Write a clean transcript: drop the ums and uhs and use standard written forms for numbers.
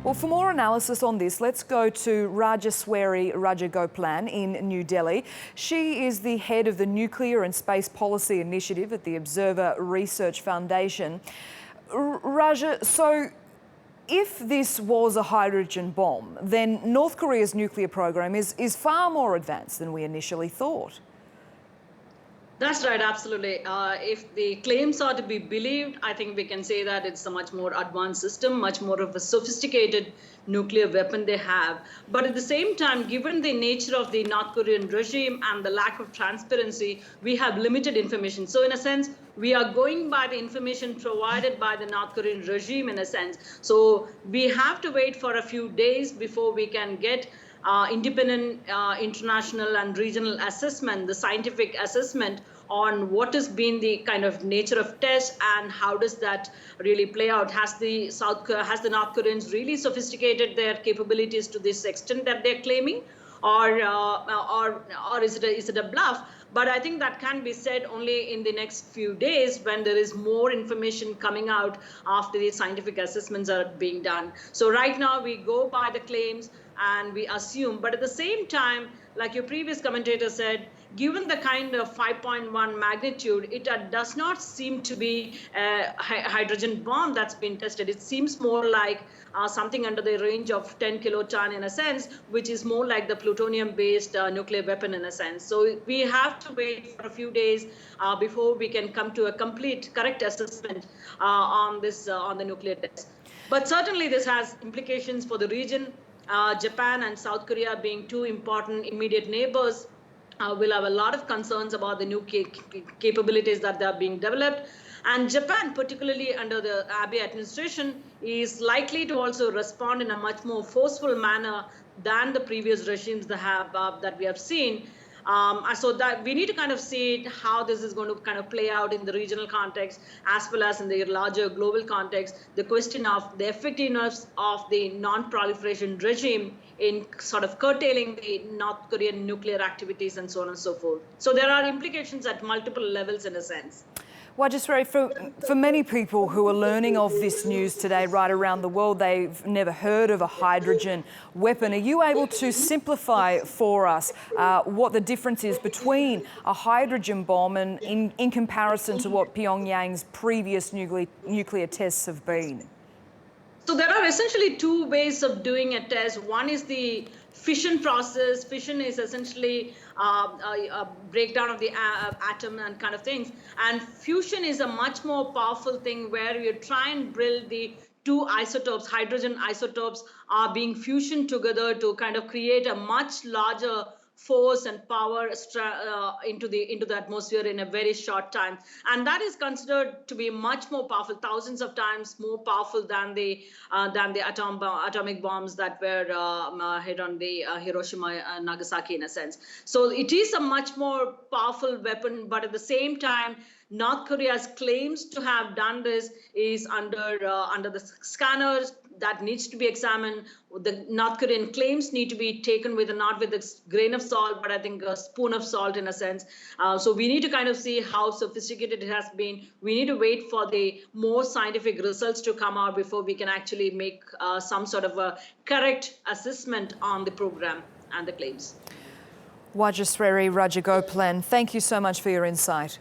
Well, for more analysis on this, let's go to Rajeswari Rajagopalan in New Delhi. She is the head of the Nuclear and Space Policy Initiative at the Observer Research Foundation. Raja, so if this was a hydrogen bomb, then North Korea's nuclear program is far more advanced than we initially thought. That's right, absolutely. If the claims are to be believed, I think we can say that it's a much more advanced system, much more of a sophisticated nuclear weapon they have. But at the same time, given the nature of the North Korean regime and the lack of transparency, we have limited information. So in a sense, we are going by the information provided by the North Korean regime in a sense. So we have to wait for a few days before we can get independent international and regional assessment, the scientific assessment on what has been the kind of nature of test and how does that really play out. Has the North Koreans really sophisticated their capabilities to this extent that they're claiming, or is it a bluff? But I think that can be said only in the next few days when there is more information coming out after the scientific assessments are being done. So right now we go by the claims and we assume, but at the same time, like your previous commentator said, given the kind of 5.1 magnitude, it does not seem to be a hydrogen bomb that's been tested. It seems more like something under the range of 10 kiloton in a sense, which is more like the plutonium-based nuclear weapon in a sense. So we have to wait for a few days before we can come to a complete, correct assessment on the nuclear test. But certainly this has implications for the region. Japan and South Korea being two important immediate neighbors will have a lot of concerns about the new capabilities that are being developed. And Japan, particularly under the Abe administration, is likely to also respond in a much more forceful manner than the previous regimes that we have seen. So that we need to kind of see how this is going to kind of play out in the regional context as well as in the larger global context. The question of the effectiveness of the non-proliferation regime in sort of curtailing the North Korean nuclear activities and so on and so forth. So there are implications at multiple levels in a sense. Rajeswari, for many people who are learning of this news today right around the world, they've never heard of a hydrogen weapon. Are you able to simplify for us what the difference is between a hydrogen bomb and in comparison to what Pyongyang's previous nuclear tests have been? So there are essentially two ways of doing a test. One is the fission process. Fission is essentially a breakdown of the atom and kind of things. And fusion is a much more powerful thing where you try and build the two isotopes, hydrogen isotopes are being fusioned together to kind of create a much larger force and power into the atmosphere in a very short time, and that is considered to be much more powerful, thousands of times more powerful than the atomic bombs that were hit on the Hiroshima and Nagasaki in a sense. So it is a much more powerful weapon, but at the same time, North Korea's claims to have done this is under the scanners that needs to be examined. The North Korean claims need to be taken not with a grain of salt, but I think a spoon of salt in a sense. So we need to kind of see how sophisticated it has been. We need to wait for the more scientific results to come out before we can actually make some sort of a correct assessment on the program and the claims. Rajeswari Rajagopalan, thank you so much for your insight.